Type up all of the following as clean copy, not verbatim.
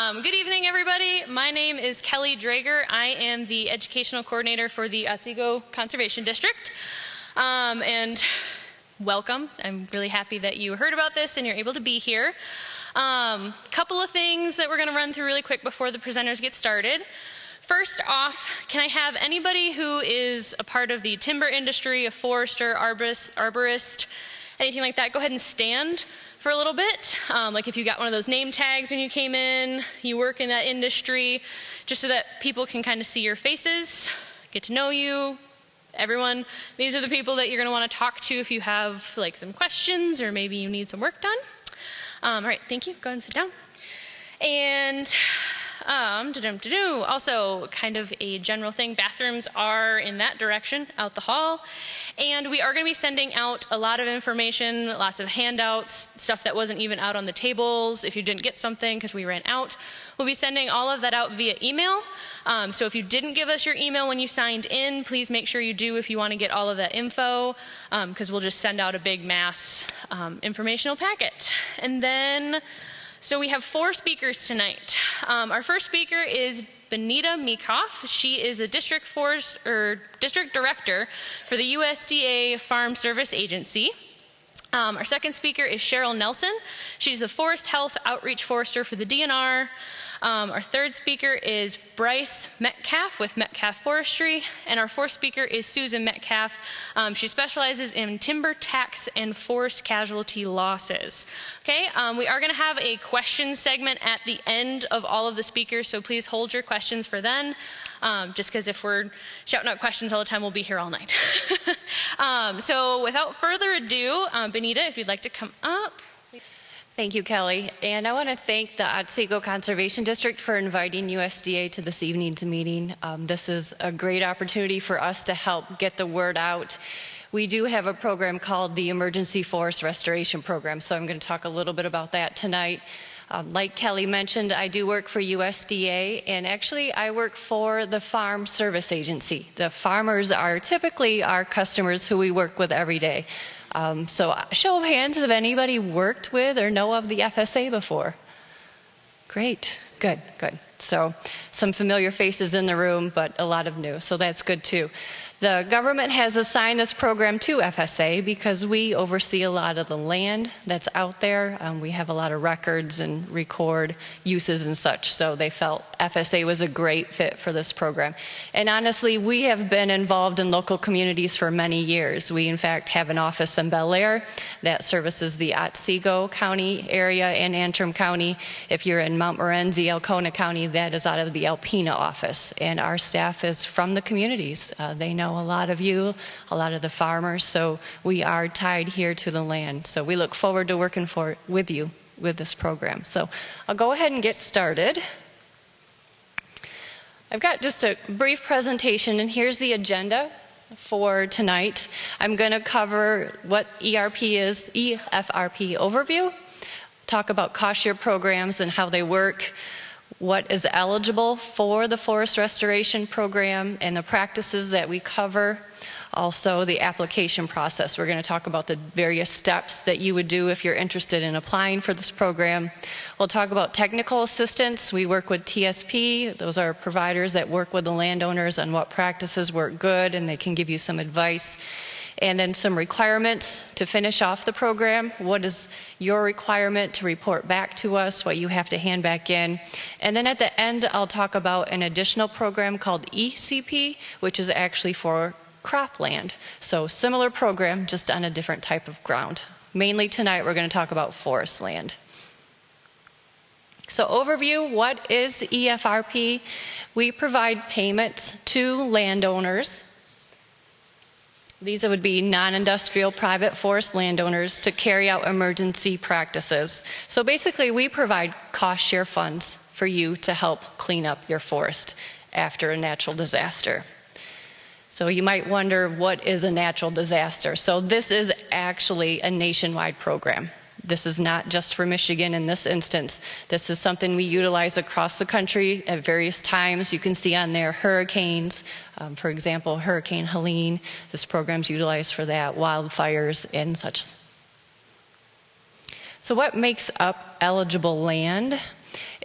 Good evening, everybody. My name is Kelly Drager. I am the educational coordinator for the Otsego Conservation District. And welcome. I'm really happy that you heard about this and you're able to be here. Couple of things that we're going to run through really quick before the presenters get started. First off, can I have anybody who is a part of the timber industry, a forester, arborist, anything like that, go ahead and stand for a little bit. Like if you got one of those name tags when you came in, you work in that industry, just so that people can kind of see your faces, get to know you, everyone. These are the people that you're going to want to talk to if you have like some questions or maybe you need some work done. All right, thank you. Go ahead and sit down. And also kind of a general thing, bathrooms are in that direction, out the hall. And we are going to be sending out a lot of information, lots of handouts, stuff that wasn't even out on the tables if you didn't get something because we ran out. We'll be sending all of that out via email. So if you didn't give us your email when you signed in, please make sure you do if you want to get all of that info, because we'll just send out a big mass informational packet. And then, so we have 4 speakers tonight. Our first speaker is Benita Meekhof. She is the district director for the USDA Farm Service Agency. Our second speaker is Cheryl Nelson. She's the Forest Health Outreach Forester for the DNR. Our third speaker is Bryce Meekhof with Meekhof Forestry, and our fourth speaker is Susan Meekhof. She specializes in timber tax and forest casualty losses. Okay, we are going to have a question segment at the end of all of the speakers, so please hold your questions for then. Just because if we're shouting out questions all the time, we'll be here all night. So without further ado, Benita, if you'd like to come up. Thank you, Kelly. And I want to thank the Otsego Conservation District for inviting USDA to this evening's meeting. This is a great opportunity for us to help get the word out. We do have a program called the Emergency Forest Restoration Program, so I'm going to talk a little bit about that tonight. Like Kelly mentioned, I do work for USDA, and actually I work for the Farm Service Agency. The farmers are typically our customers who we work with every day. So show of hands, have anybody worked with or know of the FSA before? Great, good. So some familiar faces in the room, but a lot of new, so that's good too. The government has assigned this program to FSA because we oversee a lot of the land that's out there. We have a lot of records and record uses and such, so they felt FSA was a great fit for this program. And honestly, we have been involved in local communities for many years. We, in fact, have an office in Bel Air that services the Otsego County area and Antrim County. If you're in Mount Morenzi, Elkona County, that is out of the Alpena office. And our staff is from the communities. They know a lot of you, a lot of the farmers, so we are tied here to the land. So we look forward to working with you with this program. So I'll go ahead and get started. I've got just a brief presentation, and here's the agenda for tonight. I'm going to cover what EFRP overview, talk about cost share programs and how they work, what is eligible for the forest restoration program and the practices that we cover. Also the application process. We're going to talk about the various steps that you would do if you're interested in applying for this program. We'll talk about technical assistance. We work with TSP. Those are providers that work with the landowners on what practices work good, and they can give you some advice. And then some requirements to finish off the program. What is your requirement to report back to us, what you have to hand back in. And then at the end, I'll talk about an additional program called ECP, which is actually for cropland. So similar program, just on a different type of ground. Mainly tonight, we're going to talk about forest land. So overview, what is EFRP? We provide payments to landowners. These would be non-industrial private forest landowners to carry out emergency practices. So basically, we provide cost share funds for you to help clean up your forest after a natural disaster. So you might wonder, what is a natural disaster? So this is actually a nationwide program. This is not just for Michigan in this instance. This is something we utilize across the country at various times. You can see on there hurricanes, for example, Hurricane Helene. This program's utilized for that, wildfires and such. So what makes up eligible land?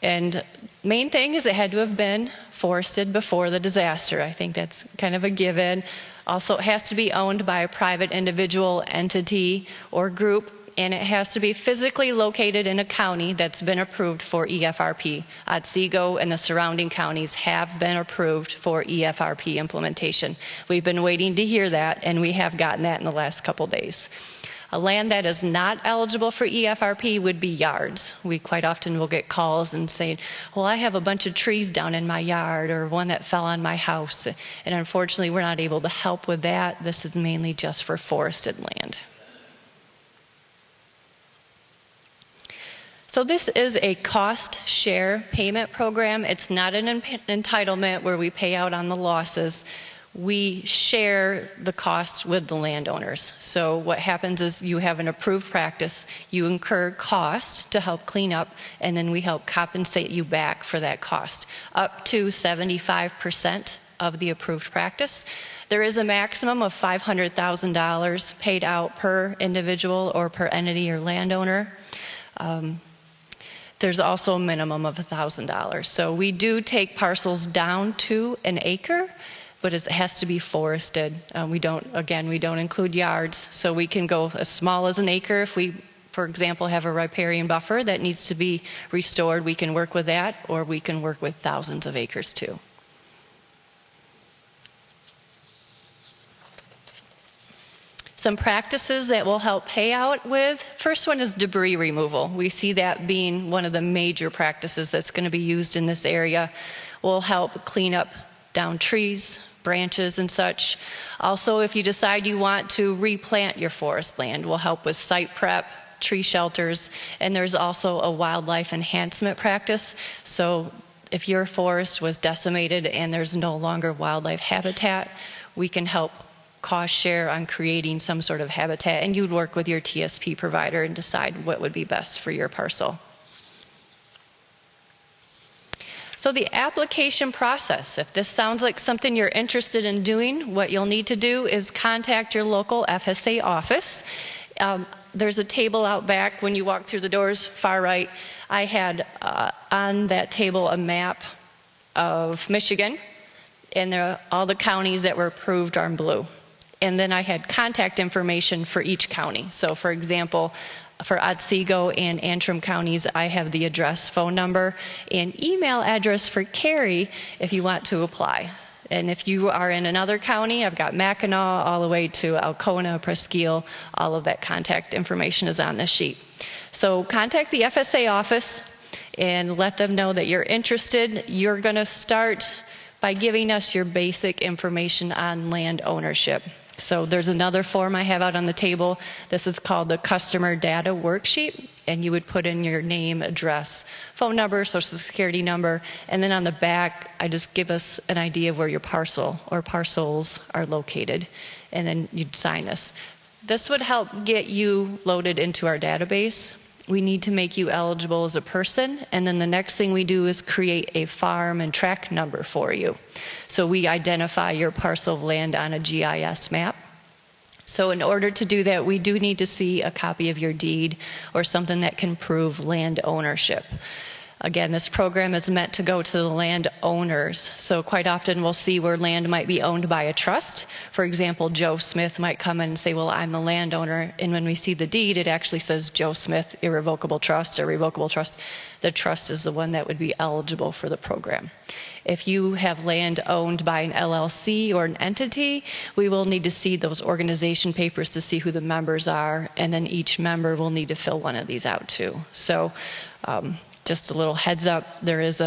And main thing is it had to have been forested before the disaster. I think that's kind of a given. Also, it has to be owned by a private individual, entity, or group, and it has to be physically located in a county that's been approved for EFRP. Otsego and the surrounding counties have been approved for EFRP implementation. We've been waiting to hear that, and we have gotten that in the last couple days. A land that is not eligible for EFRP would be yards. We quite often will get calls and say, well, I have a bunch of trees down in my yard or one that fell on my house. And unfortunately, we're not able to help with that. This is mainly just for forested land. So this is a cost share payment program. It's not an entitlement where we pay out on the losses. We share the costs with the landowners. So what happens is you have an approved practice, you incur cost to help clean up, and then we help compensate you back for that cost, up to 75% of the approved practice. There is a maximum of $500,000 paid out per individual or per entity or landowner. There's also a minimum of $1,000. So we do take parcels down to an acre, but it has to be forested. We don't include yards, so we can go as small as an acre. If we, for example, have a riparian buffer that needs to be restored, we can work with that, or we can work with thousands of acres too. Some practices that will help pay out with, first one is debris removal. We see that being one of the major practices that's going to be used in this area. Will help clean up down trees, branches and such. Also, if you decide you want to replant your forest land, we'll help with site prep, tree shelters, and there's also a wildlife enhancement practice. So if your forest was decimated and there's no longer wildlife habitat, we can help cost share on creating some sort of habitat, and you'd work with your TSP provider and decide what would be best for your parcel. So the application process, if this sounds like something you're interested in doing, what you'll need to do is contact your local FSA office. There's a table out back when you walk through the doors, far right. I had on that table a map of Michigan, and all the counties that were approved are in blue. And then I had contact information for each county. So for example, for Otsego and Antrim counties, I have the address, phone number, and email address for Carrie if you want to apply. And if you are in another county, I've got Mackinac all the way to Alcona, Presqu'île. All of that contact information is on this sheet. So contact the FSA office and let them know that you're interested. You're going to start by giving us your basic information on land ownership. So there's another form I have out on the table. This is called the Customer Data Worksheet, and you would put in your name, address, phone number, social security number, and then on the back, I just give us an idea of where your parcel or parcels are located, and then you'd sign this. This would help get you loaded into our database. We need to make you eligible as a person, and then the next thing we do is create a farm and tract number for you. So we identify your parcel of land on a GIS map. So in order to do that, we do need to see a copy of your deed or something that can prove land ownership. Again, this program is meant to go to the landowners. So quite often we'll see where land might be owned by a trust. For example, Joe Smith might come in and say, well, I'm the landowner. And when we see the deed, it actually says Joe Smith, irrevocable trust or revocable trust. The trust is the one that would be eligible for the program. If you have land owned by an LLC or an entity, we will need to see those organization papers to see who the members are. And then each member will need to fill one of these out too. So, just a little heads up, there is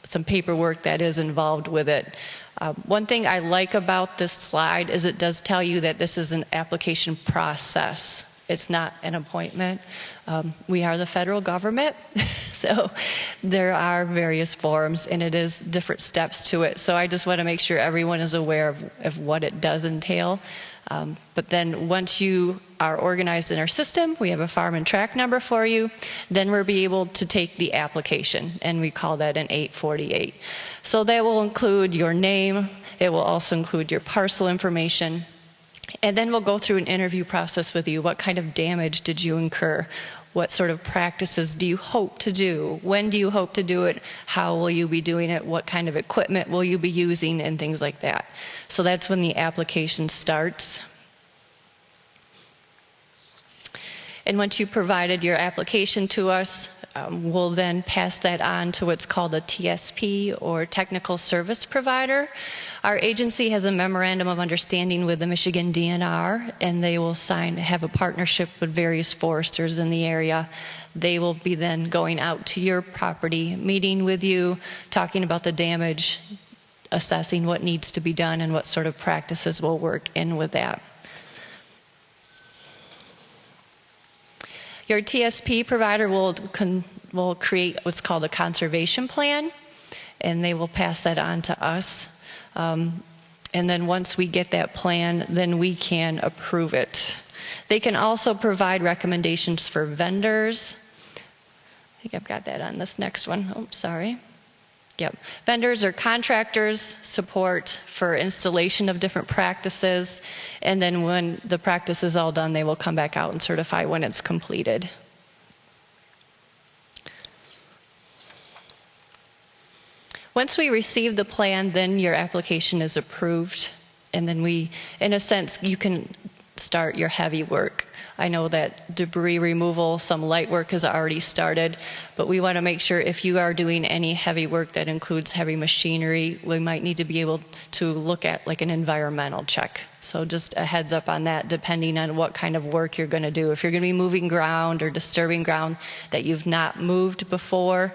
some paperwork that is involved with it. One thing I like about this slide is it does tell you that this is an application process. It's not an appointment. We are the federal government, so there are various forms, and it is different steps to it. So I just want to make sure everyone is aware of what it does entail. But then once you are organized in our system, we have a farm and tract number for you, then we'll be able to take the application, and we call that an 848. So that will include your name, it will also include your parcel information, and then we'll go through an interview process with you. What kind of damage did you incur? What sort of practices do you hope to do? When do you hope to do it? How will you be doing it? What kind of equipment will you be using, and things like that. So that's when the application starts. And once you've provided your application to us, we'll then pass that on to what's called a TSP, or Technical Service Provider. Our agency has a memorandum of understanding with the Michigan DNR, and they will have a partnership with various foresters in the area. They will be then going out to your property, meeting with you, talking about the damage, assessing what needs to be done, and what sort of practices will work in with that. Your TSP provider will create what's called a conservation plan, and they will pass that on to us. And then once we get that plan, then we can approve it. They can also provide recommendations for vendors. I think I've got that on this next one. Oh, sorry. Yep. Vendors or contractors support for installation of different practices, and then when the practice is all done, they will come back out and certify when it's completed. Once we receive the plan, then your application is approved, and then in a sense, you can start your heavy work. I know that debris removal, some light work has already started, but we want to make sure if you are doing any heavy work that includes heavy machinery, we might need to be able to look at like an environmental check. So just a heads up on that, depending on what kind of work you're going to do. If you're going to be moving ground or disturbing ground that you've not moved before,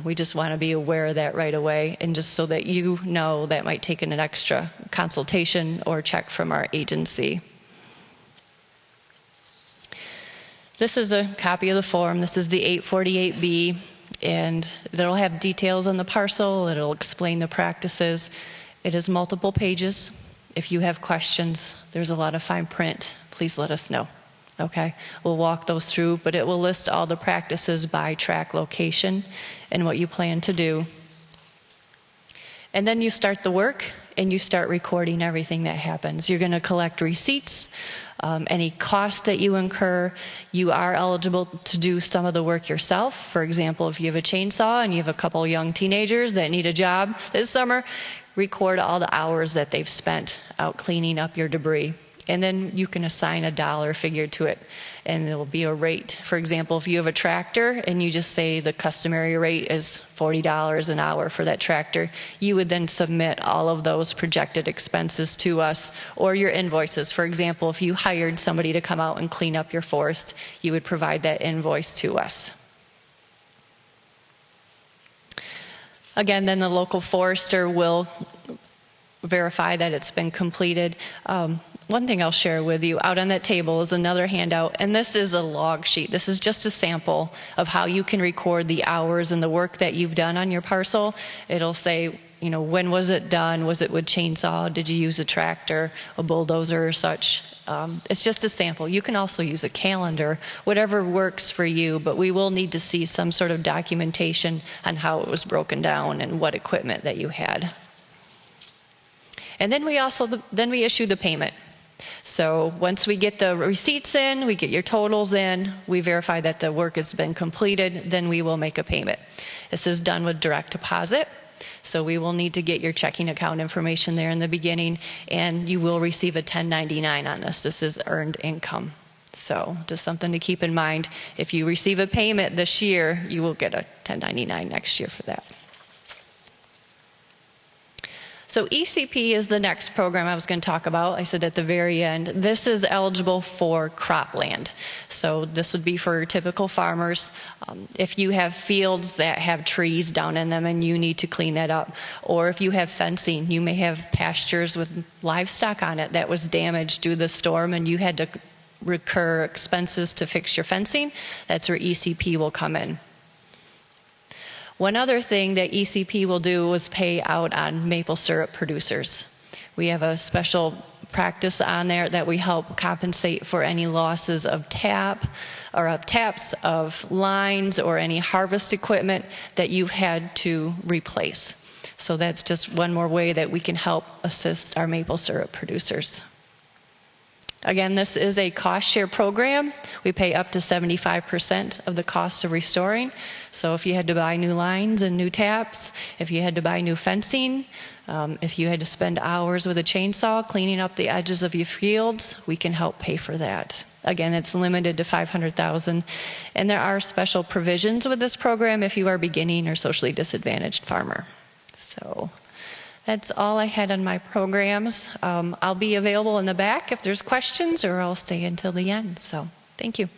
we just want to be aware of that right away, and just so that you know that might take an extra consultation or check from our agency. This is a copy of the form. This is the 848B, and it'll have details on the parcel. It'll explain the practices. It is multiple pages. If you have questions, there's a lot of fine print. Please let us know. Okay? We'll walk those through, but it will list all the practices by track location and what you plan to do. And then you start the work, and you start recording everything that happens. You're going to collect receipts. Any costs that you incur. You are eligible to do some of the work yourself. For example, if you have a chainsaw and you have a couple young teenagers that need a job this summer, record all the hours that they've spent out cleaning up your debris. And then you can assign a dollar figure to it, and it will be a rate. For example, if you have a tractor and you just say the customary rate is $40 an hour for that tractor, you would then submit all of those projected expenses to us, or your invoices. For example, if you hired somebody to come out and clean up your forest, you would provide that invoice to us. Again, then the local forester will verify that it's been completed. One thing I'll share with you, out on that table is another handout, and this is a log sheet. This is just a sample of how you can record the hours and the work that you've done on your parcel. It'll say, when was it done? Was it with chainsaw? Did you use a tractor, a bulldozer, or such? It's just a sample. You can also use a calendar, whatever works for you, but we will need to see some sort of documentation on how it was broken down and what equipment that you had. And then we issue the payment. So once we get the receipts in, we get your totals in, we verify that the work has been completed, then we will make a payment. This is done with direct deposit. So we will need to get your checking account information there in the beginning, and you will receive a 1099 on this. This is earned income. So just something to keep in mind. If you receive a payment this year, you will get a 1099 next year for that. So ECP is the next program I was going to talk about. I said at the very end, this is eligible for cropland. So this would be for typical farmers. If you have fields that have trees down in them and you need to clean that up, or if you have fencing, you may have pastures with livestock on it that was damaged due to the storm and you had to incur expenses to fix your fencing, that's where ECP will come in. One other thing that ECP will do is pay out on maple syrup producers. We have a special practice on there that we help compensate for any losses of taps, of lines, or any harvest equipment that you've had to replace. So that's just one more way that we can help assist our maple syrup producers. Again, this is a cost share program. We pay up to 75% of the cost of restoring. So if you had to buy new lines and new taps, if you had to buy new fencing, if you had to spend hours with a chainsaw cleaning up the edges of your fields, we can help pay for that. Again, it's limited to $500,000, and there are special provisions with this program if you are a beginning or socially disadvantaged farmer. So that's all I had on my programs. I'll be available in the back if there's questions, or I'll stay until the end. So thank you.